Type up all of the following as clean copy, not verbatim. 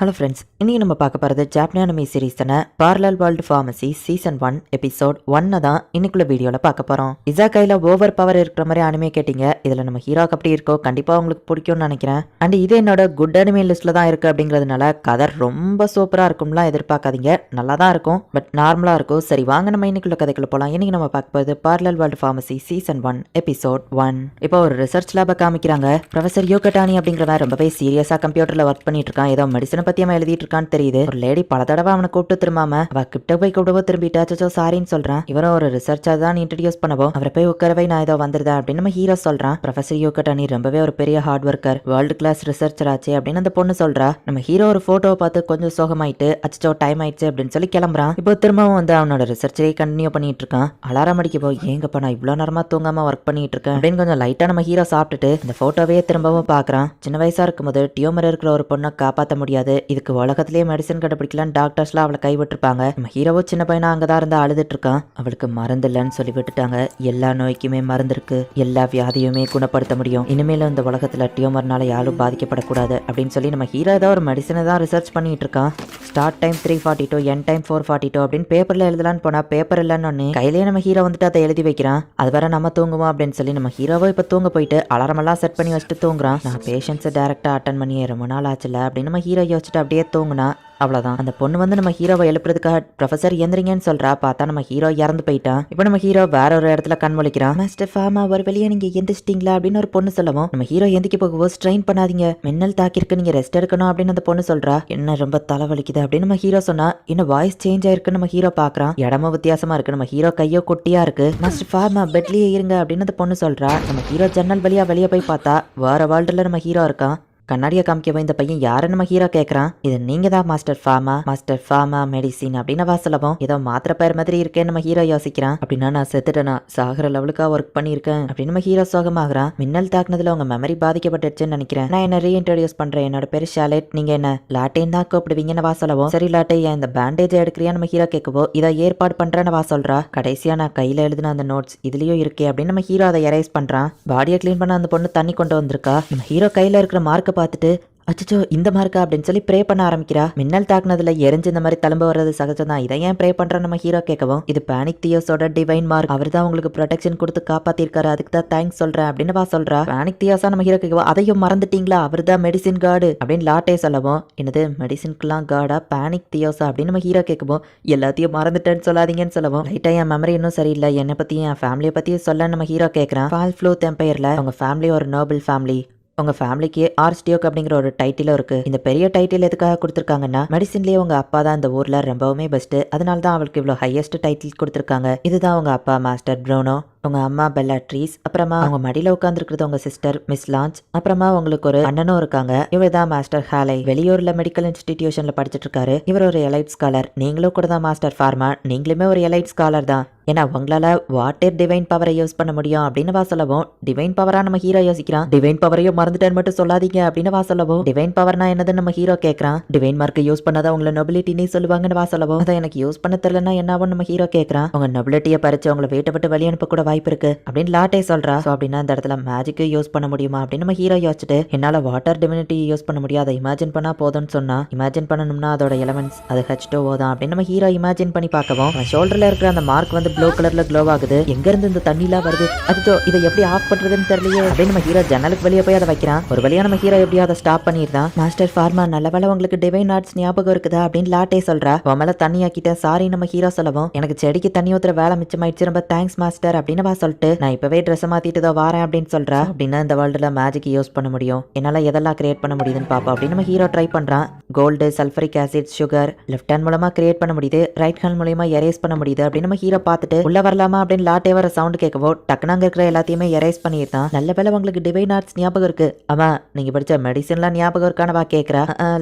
Hello friends, இன்னைக்கு நம்ம பார்க்க போகிறது ஜாப்பனியானமி சீரீஸான parallel world pharmacy season 1 episode 1 தான் இன்னைக்குள்ள வீடியோவில் பார்க்க போகிறோம். இசாகையில் ஓவர் பவர் இருக்கிற மாதிரி அனிமே கேட்டிங்க. இதில் நம்ம ஹீரோக்கு அப்படி இருக்கோ கண்டிப்பாக உங்களுக்கு பிடிக்கும்னு நினைக்கிறேன். அண்ட் இது என்னோட குட் அனிமே லிஸ்ட்டில் தான் இருக்குது அப்படிங்கிறதுனால கதை ரொம்ப சூப்பராக இருக்கும்லாம் எதிர்பார்க்காதீங்க. நல்லா தான் இருக்கும், பட் நார்மலாக இருக்கும். சரி வாங்க நம்ம இன்னைக்குள்ள கதைக்குள்ள போகலாம். இன்னைக்கு நம்ம பார்க்க போகிறது parallel world pharmacy season 1 episode 1. இப்போ ஒரு ரிசர்ச் லேபை காமிக்கிறாங்க. ப்ரொஃபசர் யோகட்டானி அப்படிங்கிறவன் ரொம்பவே சீரியஸாக கம்ப்யூட்டரில் ஒர்க் பண்ணிட்டு இருக்கான். ஏதோ மெடிசனை பத்தி அவன் எழுதிட்டு இருக்கான்னு தெரியுது. ஒரு லேடி பல தடவை அவனை கூப்பிட்டு திரும்பாம அவ கிட்ட போய் கூப்பிடவோ திரும்பிட்டாச்சோ சாரின்னு சொல்றான். இவரும் ஒரு ரிசர்ச்சர் தான் இன்ட்ரடியூஸ் பண்ணவோ அவரை போய் உட்காரவை நான் ஏதோ வந்துருதா அப்படின்னு நம்ம ஹீரோ சொல்றான். ப்ரொஃபசர் யோகட்டானி ரொம்பவே ஒரு பெரிய hard worker, world class researcher ஆச்சு அப்படின்னு அந்த பொண்ணு சொல்றா. நம்ம ஹீரோ ஒரு போட்டோவை பார்த்து கொஞ்சம் சோகமாயிட்டு அச்சோ டைம் ஆயிடுச்சு அப்படின்னு சொல்லி கிளம்புறான். இப்போ திரும்பவும் வந்து அவனோட ரிசர்ச்சரை கண்டினியூ பண்ணிட்டு இருக்கான். அலாரம் அடிக்க போய் ஏங்கப்பா நான் இவ்வளவு நேரமா தூங்காம ஒர்க் பண்ணிட்டு இருக்கேன் அப்படின்னு கொஞ்சம் லைட்டா நம்ம ஹீரோ சாப்பிட்டுட்டு இந்த போட்டோவே திரும்பவும் பாக்குறான். சின்ன வயசா இருக்கும்போது டியூமர் இருக்கிற ஒரு பொண்ணை காப்பாற்ற முடியாது, இதுக்கு உலகத்திலேயே மெடிசன் கண்டுபிடிக்கலாம் டாக்டர்ஸ்லாம் அவளை கைவிட்டுருப்பாங்க. நம்ம ஹீரோவோ சின்ன பையனா அங்கதான் இருந்து அழுதுட்டு இருக்கான். அவளுக்கு மருந்து இல்லைன்னு சொல்லி விட்டுட்டாங்க. எல்லா நோய்க்குமே மருந்து இருக்கு, எல்லா வியாதியுமே குணப்படுத்த முடியும். இனிமேல இந்த உலகத்துல டியூமர்னால யாரும் பாதிக்கப்படக்கூடாது அப்படின்னு சொல்லி நம்ம ஹீரோ ஏதோ ஒரு மெடிசனை தான் ரிசர்ச் பண்ணிட்டு இருக்கான். ஸ்டார்ட் டைம் 3:42 என் டைம் 4:42 அப்படின்னு பேப்பர்ல எழுதலான்னு போனா பேப்பர் இல்லைன்னு கையிலேயே நம்ம ஹீரோ வந்துட்டு அதை எழுதி வைக்கிறான். அது வர நம்ம தூங்குவோம் அப்படின்னு சொல்லி நம்ம ஹீரோவோ இப்ப தூங்க போயிட்டு அலாரம் எல்லாம் செட் பண்ணி வச்சுட்டு தூங்குறான். நான் பேஷண்ட்ஸை டைரக்டா அட்டன் பண்ணி ரொம்ப நாள் ஆச்சுல அப்படின்னு நம்ம ஹீரோ யோசிச்சுட்டு அப்படியே தூங்குனா. அவ்வளவுதான். அந்த பொண்ணு வந்து நம்ம ஹீரோவை எழுப்புறதுக்காக ப்ரொஃபசர் எந்திரிங்கன்னு சொல்றா. பார்த்தா நம்ம ஹீரோ இறந்து போயிட்டான். இப்போ நம்ம ஹீரோ வேற ஒரு இடத்துல கண் முழிக்கிறான். மாஸ்டர் ஃபார்மா ஒரு வெளியே நீங்க எந்திரிச்சிட்டீங்களா அப்படின்னு ஒரு பொண்ணு சொல்லவும் நம்ம ஹீரோ எந்திக்க போகவோ ஸ்ட்ரெயின் பண்ணாதீங்க, மின்னல் தாக்கிருக்கு, நீங்க ரெஸ்ட் எடுக்கணும் அப்படின்னு அந்த பொண்ணு சொல்றா. என்ன ரொம்ப தலைவலிக்குது அப்படின்னு நம்ம ஹீரோ சொன்னா. இன்னும் வாய்ஸ் சேஞ்ச் ஆயிருக்குன்னு நம்ம ஹீரோ பாக்குறான். இடமும் வித்தியாசமா இருக்கு. நம்ம ஹீரோ கையோ குட்டியா இருக்கு. மாஸ்டர் ஃபார்மா பெட்லயே இருங்க அப்படின்னு அந்த பொண்ணு சொல்றா. நம்ம ஹீரோ ஜன்னல் வழியா வெளியே போய் பார்த்தா வேற வேர்ல்டுல நம்ம ஹீரோ இருக்கான். கண்ணாடியை காமிக்கவே இந்த பையன் யாருன்னு நம்ம ஹீரோ கேட்கறான். இது நீங்க தான் மாஸ்டர் ஃபார்மா மெடிசின் அப்படின்னு வாசலவும் ஏதோ மாத்திர பேர் மாதிரி இருக்கேன்னு நம்ம ஹீரோ யோசிக்கிறான். அப்படின்னா நான் செத்துட்டேனா, சாகர லெவலுக்கா ஒர்க் பண்ணியிருக்கேன் அப்படின்னு நம்ம ஹீரோ சோகமாகறான். மின்னல் தாக்குனதுல உங்க மெமரி பாதிக்கப்பட்டுச்சுன்னு நினைக்கிறேன். நான் என்ன ரீஇன்ட்ரோடியூஸ் பண்றேன், என்னோட பேரு ஷாலேட், நீங்க என்ன லாட்டேன் தான் கூப்பிடுவீங்கன்னு வாசலவும். சரி லாட்டே ஏன் இந்த பேண்டேஜ் எடுக்கிறியா நம்ம ஹீரோ கேட்கவோ இதை ஏற்பாடு பண்றேன்னு வா சொல்றா. கடைசியா நான் கையில எழுதின அந்த நோட்ஸ் இதுலயும் இருக்கே அப்படின்னு நம்ம ஹீரோ அதை எரேஸ் பண்றான். பாடியை கிளீன் பண்ண அந்த பொண்ணு தண்ணி கொண்டு வந்திருக்கா. நம்ம ஹீரோ கையில இருக்கிற மார்க்கை பார்த்துட்டு அச்சோ இந்த மார்க்கா அப்படின்னு சொல்லி ப்ரே பண்ண ஆரம்பிக்கிறா. மின்னல் தாக்குனதுல எரிஞ்சு இந்த மாதிரி தழும்பு வர்றது சகஜம் தான், இதை ஏன் ப்ரே பண்ற நம்ம ஹீரோ கேட்கவும் இது பேனிக் தியோஸோட டிவைன் மார்க், அவர் தான் உங்களுக்கு ப்ரொடெக்ஷன் கொடுத்து காப்பாத்திருக்காரு, அதுக்கு தான் தேங்க்ஸ் சொல்றேன் அப்படின்னு வா சொல்றா. பேனிக் தியோஸா நம்ம ஹீரோ கேட்கவும் அதையும் மறந்துட்டீங்களா, அவர் தான் மெடிசின் கார்டு அப்படின்னு லாட்டே சொல்லவும் என்னது மெடிசின்க்குலாம் கார்டா பேனிக் தியோஸா அப்படின்னு நம்ம ஹீரோ கேட்கவும் எல்லாத்தையும் மறந்துட்டேன்னு சொல்லாதீங்கன்னு சொல்லவும் லைட்டா என் மெமரி இன்னும் சரியில்லை, என்னை பத்தியும் என் ஃபேமிலியை பத்தியும் சொல்ல நம்ம ஹீரோ கேட்கறான். ஃபால் ஃப்ளூத் எம்பையர்ல உங்க ஃபேமிலி ஒரு நோபல் ஃபேமிலி, உங்க ஃபேமிலிக்கு ஆர்ஸ்டியோக் அப்படிங்கிற ஒரு டைட்டிலும் இருக்கு. இந்த பெரிய டைட்டில் எதுக்காக கொடுத்துருக்காங்கன்னா மெடிசின்லயே உங்க அப்பா தான் இந்த ஊர்ல ரொம்பவுமே பெஸ்ட், அதனால தான் அவளுக்கு இவ்வளவு ஹையஸ்ட் டைட்டில் கொடுத்துருக்காங்க. இதுதான் உங்க அப்பா மாஸ்டர் ப்ரூனோ, உங்க அம்மா பெல்லாட்ரீஸ், அப்புறமா அவங்க மடியில உட்காந்துருக்கிறது உங்க சிஸ்டர் மிஸ் லான்ச், அப்புறமா உங்களுக்கு ஒரு அண்ணனும் இருக்காங்க, இவர் தான் மாஸ்டர் ஹாலை, வெளியூர்ல மெடிக்கல் இன்ஸ்டிடியூஷன்ல படிச்சிட்டு இருக்காரு. இவர் ஒரு எலைட் ஸ்காலர். நீங்களும் கூட தான் மாஸ்டர் ஃபார்மா, நீங்களுமே ஒரு எலைட் ஸ்காலர் தான். ஏன்னா உங்களால வாட்டர் டிவைன் பவரை யூஸ் பண்ண முடியும் அப்படின்னு வா சொல்லவும் டிவைன் பவரா நம்ம ஹீரோ யோசிக்கிறான். டிவைன் பவரையும் மறந்துட்டேன்னு மட்டும் சொல்லாதீங்க அப்படின்னு வா சொல்லவும் டிவைன் பவர்னா என்னதுன்னு நம்ம ஹீரோ கேட்கறான். டிவைன் மார்க்கை யூஸ் பண்ணாதான் உங்களை நொபிலிட்டின்னு சொல்லுவாங்கன்னு வா சொல்லவும் அதை எனக்கு யூஸ் பண்ண தெரியலன்னா என்னாவும் நம்ம ஹீரோ கேட்கறான். உங்க நொபிலிட்டியை பறிச்சு உங்களை வீட்டை விட்டு வெளியே அனுப்ப கூட வாய்ப்பு இருக்கு அப்படின்னு லாட்டே சொல்றா. சோ அப்படின்னா இந்த இடத்துல மேஜிக்கு யூஸ் பண்ண முடியுமா அப்படின்னு நம்ம ஹீரோ யோசிச்சுட்டு என்னால வாட்டர் டிவினிட்டி யூஸ் பண்ண முடியாது, அதை இமேஜின் பண்ணா போதும்னு சொன்னா. இமேஜின் பண்ணணும்னா அதோட எலமெண்ட்ஸ் அது H2O தான் அப்படின்னு நம்ம ஹீரோ இமேஜின் பண்ணி பார்க்கவும் ஷோல்டர்ல இருக்கிற அந்த மார்க் வந்து ப்ளூ கலர்ல க்ளோ ஆகுது. எங்க இருந்து இந்த தண்ணிலாம் வருது, அதுதோ இதை எப்படி ஆஃப் பண்றதுன்னு தெரியலையே அப்படின்னு நம்ம ஹீரோ ஜன்னலுக்கு வெளியே போய் அதை வைக்கிறான். ஒரு வழியா நம்ம ஹீரோ எப்படியோ அதை ஸ்டாப் பண்ணிடுறான். மாஸ்டர் ஃபார்மா நல்ல வேலை உங்களுக்கு டிவைன் ஆர்ட்ஸ் ஞாபகம் இருக்குதா அப்படின்னு லாட்டே சொல்றா. உன் மேல தண்ணி ஆக்கிட்டேன் சாரி நம்ம ஹீரோ சொல்லவும் எனக்கு செடிக்கு தண்ணி ஊத்துற வேலை மிச்சமாயிடுச்சு, ரொம்ப தேங்க்ஸ் மாஸ்டர் அப்படின்னு வா சொல்லிட்டு நான் இப்பவே ட்ரெஸ் மாத்திட்டு வாரேன் அப்படின்னு சொல்றா. அப்படின்னா இந்த வேர்ல்டுல மேஜிக் யூஸ் பண்ண முடியும், என்னால எதெல்லாம் கிரியேட் பண்ண முடியுதுன்னு பாப்பா அப்படின்னு நம்ம ஹீரோ ட்ரை பண்றான். Gold, sulphuric acid, sugar left hand மூலமா கிரியேட் பண்ண முடியுது, ரைட் ஹேண்ட் மூலமா எரேஸ் பண்ண முடியுது அப்படின்னு நம்ம ஹீரோ பார்த்துட்டு உள்ள வரலாமா அப்படின்னு லாட்டே வர சவுண்ட் கேட்கவோ டக்குனு அங்க இருக்கிற எல்லாத்தையுமே எரேஸ் பண்ணிருந்தான். நல்ல வேலை உங்களுக்கு டிவைன் ஆர்ட்ஸ் ஞாபகம் இருக்கு, ஆமா நீங்க படிச்ச மெடிசன்லாம் ஞாபகம் இருக்கானவா கேட்கறா.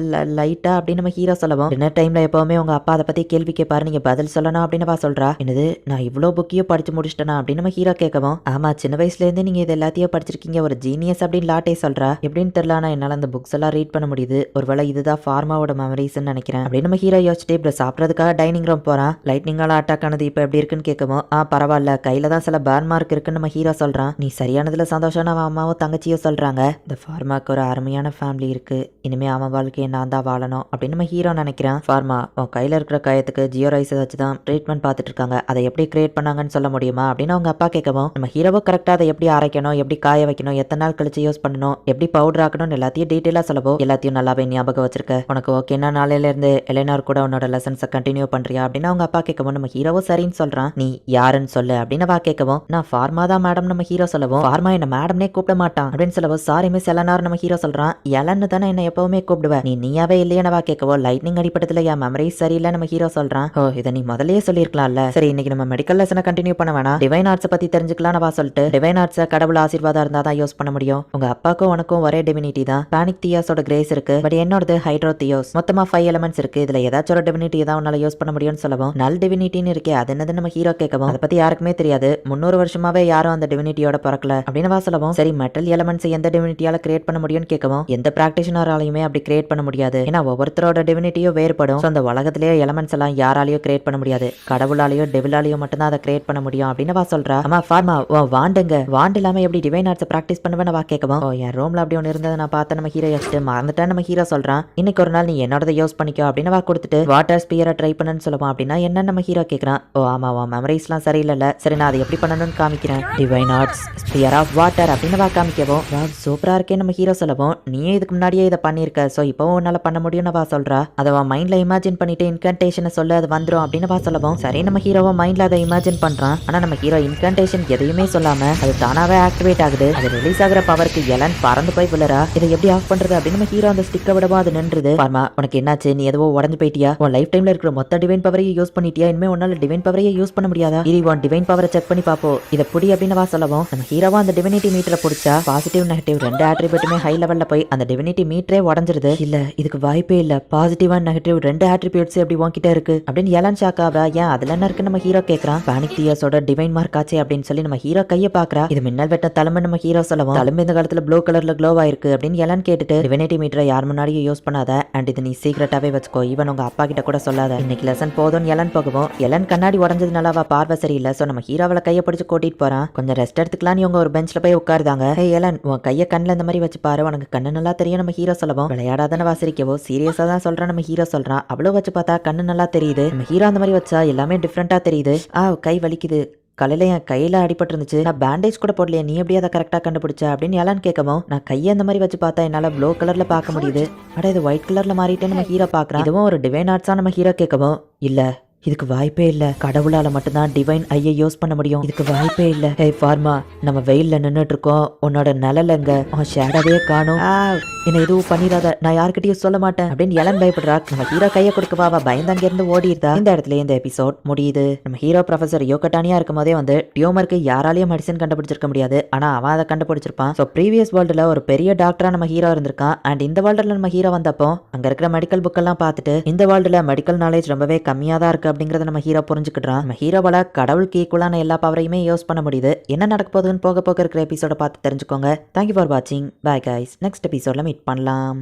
லைட்டா அப்படின்னு நம்ம ஹீரோ சொல்லவும் டின்னர் டைம்ல எப்பவுமே உங்க அப்பா அதை பத்தி கேள்வி கேட்பாரு, நீங்க பதில் சொல்லணும் அப்படின்னு வா சொல்றா. என்னது நான் இவ்வளவு புக்கையும் படிச்சு முடிச்சிட்டேனா அப்படின்னு நம்ம ஹீரோ கேட்கவும், ஆமா சின்ன வயசுல இருந்து நீங்க இது எல்லாத்தையும் படிச்சிருக்கீங்க, ஒரு ஜீனியஸ் அப்படின்னு லாட்டே சொல்றா. எப்படின்னு தெரியல, ஆனா என்னால அந்த புக்ஸ் எல்லாம் ரீட் பண்ண முடியுது. ஒருவேளை இதுதான் ஃபார்மாவோட மெமரிஸ்ன்னு நினைக்கிறேன் அப்படின்னு நம்ம ஹீரோ யோசிச்சுட்டு இப்ப சாப்பிடறதுக்காக டைனிங் ரூம் போறான். லைட்னிங்கால அட்டாக் ஆனது இப்ப எப்படி இருக்குன்னு கேட்கவும், பரவாயில்ல, கையில தான் சில பேர்ன் மார்க் இருக்குன்னு நம்ம ஹீரோ சொல்றான். நீ சரியானதுல சந்தோஷம், அவன் அம்மாவும் தங்கச்சியும் சொல்றாங்க. இந்த ஃபார்மாக்கு ஒரு அருமையான ஃபேமிலி இருக்கு, இனிமே அவன் வாழ்க்கையை நான் தான் வாழணும் அப்படின்னு நம்ம ஹீரோ நினைக்கிறான். ஃபார்மா, உன் கையில இருக்கிற காயத்துக்கு ஜியோ ரைஸ் வச்சு தான் ட்ரீட்மெண்ட் பார்த்துட்டு இருக்காங்க, அதை எப்படி கிரியேட் பண்ணாங்கன்னு சொல்ல முடியுமா அப்படின்னு அவங்க அப்பா கேட்கவும், நம்ம ஹீரோவை கரெக்டா அதை எப்படி அரைக்கணும், எப்படி காய வைக்கணும், எத்தனை நாள் கழிச்சு யூஸ் பண்ணணும், எப்படி பவுடர் ஆக்கணும்னு எல்லாத்தையும் டீட்டெயிலா சொல்லவும், எல்லாத்தையும் நல்லாவே ஞாபகம் வச்சிருக்க, உனக்கு ஓகேன்னா நாளையில இருந்து எலினார் கூட உன்னோட லெசன்ஸை கண்டினியூ பண்றியா அப்படின்னு அவங்க அப்பா கேட்கவும், நம்ம ஹீரோவும் சரின்னு சொல்றான். நீ யாருன்னு சொல்லு அப்படின்னு அவ கேட்கவும், நான் ஃபார்மா தான் மேடம் நம்ம ஹீரோ சொல்லவும், ஃபார்மா என்ன மேடம்னே கூப்பிட மாட்டான் அப்படின்னு சொல்லவும், சாரி மிஸ் எலனார் நம்ம ஹீரோ சொல்றான். எலன்னு தானே என்ன எப்பவுமே கூப்பிடுவ, நீயாவே இல்லையா கேட்கவும், லைட்னிங் அடிப்படத்துல என் மெமரி சரியில்லை நம்ம ஹீரோ சொல்றான். ஓ, இதை நீ முதல்லயே சொல்லிருக்கலாம்ல. சரி, இன்னைக்கு நம்ம மெடிக்கல் லெசனை கண்டினியூ பண்ண வேணாம், டிவைன் ஆர்ட்ஸ் பத்தி தெரிஞ்சுக்கலாம் வா சொல்லிட்டு, டிவைன் ஆர்ட்ஸை கடவுள் ஆசீர்வாதம் இருந்தா தான் யூஸ் பண்ண முடியும். உங்க அப்பாக்கும் உனக்கும் ஒரே டிவினிட்டி தான், பானிக் தியோஸோட கிரேஸ் இருக்கு, பட் என்னோடது ஹைட்ரோ தியோஸ், மொத்தமா 5 எலிமெண்ட்ஸ் இருக்கு, இதுல ஏதாச்சும் ஒரு டிவினிட்டி தான் உன்னால யூஸ் பண்ண முடியும்னு சொல்லவும், நல் டிவினிட்டின்னு இருக்கே அது என்னது நம்ம ஹீரோ கேட்கவும், அதை பத்தி யாருக்குமே தெரியாது, 300 வருஷமாவே யாரும் அந்த டிவினிட்டியோட பிறக்கல அப்படின்னு வா சொல்லவும், சரி மெட்டல் எலிமெண்ட்ஸ் எந்த டிவினிட்டியால கிரியேட் பண்ண முடியும்னு கேட்கவும், எந்த பிராக்டிஷனராலையுமே அப்படி கிரியேட் பண்ண முடியாது, ஏன்னா ஒவ்வொருத்தரோட டிவினிட்டியும் வேறுபடும். அந்த உலகத்திலேயே எலிமெண்ட்ஸ் எல்லாம் யாராலையும் கிரியேட் பண்ண முடியாது, கடவுளாலேயோ டெவிலாலேயோ மட்டும்தான் அதை கிரியேட் பண்ண முடியும் அப்படின்னு வா சொல்றா. அம்மா ஃபார்மா, வாண்டுங்க, வாண்டு இல்லாம எப்படி டிவைன் ஆர்ட்ஸ் பிராக்டிஸ் பண்ணுவேன்னு வா கேட்கவும், என் ரூம்ல அப்படி ஒன்று இருந்ததை நான் பார்த்த நம்ம ஹீரோ யோசிச்சுட்டு மறந்துட்டேன் நம்ம ஹீரோ சொல்றான். இன்னைக்கு ஒரு நாள் நீ என்னோட யூஸ் பண்ணிக்கோ அப்படின்னு வா கொடுத்துட்டு, வாட்டர் ஸ்பியரை ட்ரை பண்ணுன்னு சொல்லுவான். அப்படின்னா என்ன நம்ம ஹீரோ கேட்கறான். ஆமா, மெமரிஸ்லாம் சரியில்லை, சரி நான் அதை எப்படி பண்ணணும்னு காமிக்கிறேன், divine arts sphere of water அப்படின்னு வா காமிக்கவும், சூப்பரா இருக்கே நம்ம ஹீரோ சொல்லவும், நீயே இதுக்கு முன்னாடியே இதை பண்ணிருக்க, சோ இப்பவும் உன்னால பண்ண முடியும்னு வா சொல்றா. அதை மைண்ட்ல இமேஜின் பண்ணிட்டு இன்கன்டேஷனை சொல்ல அது வந்துரும் அப்படின்னு வா சொல்லவும், சரி நம்ம ஹீரோவை மைண்ட்ல அதை இமேஜின் பண்றான். ஆனா நம்ம ஹீரோ இன்கன்டேஷன் எதையுமே சொல்லாம அது தானாவே ஆக்டிவேட் ஆகுது. அது ரிலீஸ் ஆகிற பவருக்கு எலன் பறந்து போய் விழுறா. இதை எப்படி ஆஃப் பண்றது அப்படின்னு நம்ம ஹீரோ அந்த ஸ்டிக்கை விடவும் அது நின்றுது. பார்மா, உனக்கு என்னாச்சு, நீ எதுவோ உடஞ்சு போயிட்டியா, உன் லைஃப் டைம்ல இருக்கிற மொத்த டிவைன் பவரையை யூஸ் பண்ணிட்டியா, இனிமே உன்னால டிவைன் பவரையே யூஸ் பண்ண முடியாதா, இனி உன் டிவைன் பவரை செக் பண்ணி பாப்போ, இதை புடி அப்படின்னு வா சொல்லவும், நம்ம ஹீரோவா அந்த டிவினிட்டி மீட்டரை பிடிச்சா பாசிட்டிவ் நெகட்டிவ் 2 ஆட்ரிபியூட்டுமே ஹை லெவல்ல போய் அந்த டிவினிட்டி மீட்டரே உடஞ்சிருது. இல்ல இதுக்கு வாய்ப்பே இல்ல, பாசிட்டிவ் அண்ட் நெகட்டிவ் 2 ஆட்ரிபியூட்ஸ் எப்படி உன்கிட்ட இருக்கு அப்படின்னு எலன் ஷாக் ஆவா. ஏன் அதுல என்ன இருக்கு நம்ம ஹீரோ கேட்கறான். பானிக் தியோஸோட டிவைன் மார்க் ஆச்சு அப்படின்னு சொல்லி நம்ம ஹீரோ கையை பாக்குறா. இது மின்னல் வெட்ட தழும்பு நம்ம ஹீரோ சொல்லவும், தழும்பு இந்த காலத்துல ப்ளூ கலர்ல க்ளோ ஆயிருக்கு அப்படின்னு எலன் கேட்டுட்டு, டிவினிட்டி மீட்டரை யார் முன்னாடியும் யூஸ் பண்ணாத, அண்ட் இது நீ சீக்கிரட்டாவே வச்சுக்கோ, ஈவன் உங்க அப்பா கிட்ட கூட சொல்லாத, இன்னைக்கு லெசன் போதும்னு எலன் போகவும், எலன் கண்ணாடி உடஞ்சதுனால அவ பார்வை சரியில்லை, சோ நம்ம ஹீரோவில கையை பிடிச்சு கூட்டிட்டு போறான். கொஞ்சம் ரெஸ்ட் எடுத்துக்கலாம், இவங்க ஒரு பெஞ்ச்ல போய் உட்காருதாங்க. ஹே எலன், உன் கையை கண்ணில் இந்த மாதிரி வச்சு பாரு, உனக்கு கண்ணு நல்லா தெரியும் நம்ம ஹீரோ சொல்லவும், விளையாடாதான வாசிரிக்கவோ சீரியஸா தான் சொல்றான் நம்ம ஹீரோ சொல்றான். அவ்வளவு வச்சு பார்த்தா கண்ணு நல்லா தெரியுது, நம்ம ஹீரோ அந்த மாதிரி வச்சா எல்லாமே டிஃப்ரெண்டா தெரியுது. கை வலிக்குது, காலையில என் கையில அடிபட்டு இருந்துச்சு, நான் பேண்டேஜ் கூட போடலையே, நீ எப்படி அதை கரெக்டா கண்டுபிடிச்ச அப்படின்னு எல்லாம் கேட்கவும், நான் கையை அந்த மாதிரி வச்சு பார்த்தா என்னால ப்ளூ கலர்ல பார்க்க முடியுது, அட இது ஒயிட் கலர்ல மாறிட்டு நம்ம ஹீரோ பாக்குறான். இதுவும் ஒரு டிவைன் ஆர்ட்ஸா நம்ம ஹீரோ கேட்கவும், இல்ல இதுக்கு வாய்ப்பே இல்ல, கடவுளால மட்டும்தான் டிவைன் ஐயை யூஸ் பண்ண முடியும், இதுக்கு வாய்ப்பே இல்ல. ஹே ஃபார்மா, நம்ம வெயில்ல நின்னுட்டு இருக்கோம், உன்னோட நிழலங்க, உன் ஷேடவே காணும், என்ன எதுவும் பண்ணிடாத, நான் யாருக்கிட்டையும் சொல்ல மாட்டேன் அப்படின்னு எலன் பயப்படுறா. நம்ம ஹீரோ கையை கொடுக்கவா, அவ பயந்து அங்க இருந்து ஓடிடுதா. இந்த இடத்துல இந்த எபிசோட் முடியுது. நம்ம ஹீரோ ப்ரொஃபசர் யோகட்டானியா இருக்கும் போதே வந்து டியூமருக்கு யாராலையும் மெடிசன் கண்டுபிடிச்சிருக்க முடியாது, ஆனா அவன் அதை கண்டுபிடிச்சிருப்பான். ஸோ ப்ரீவியஸ் வேர்ல்டுல ஒரு பெரிய டாக்டரா நம்ம ஹீரோ இருந்திருக்கான். அண்ட் இந்த வேர்ல்டுல நம்ம ஹீரோ வந்தப்போ அங்க இருக்கிற மெடிக்கல் புக்கெல்லாம் பார்த்துட்டு இந்த வேர்ல்டுல மெடிக்கல் நாலேஜ் ரொம்பவே கம்மியா தான் இருக்கு அப்படிங்கறத நம்ம ஹீரோ புரிஞ்சுக்கிட்டான். நம்ம ஹீரோவால கடவுளுக்கு ஈக்குவலான எல்லா பவரையுமே யூஸ் பண்ண முடியுது. என்ன நடக்க போகுதுன்னு போக போக இருக்கிற எபிசோட பார்த்து தெரிஞ்சுக்கோங்க. தேங்க்யூ ஃபார் வாட்சிங். பை கைஸ், நெக்ஸ்ட் எபிசோட்ல மீட் பண்ணலாம்.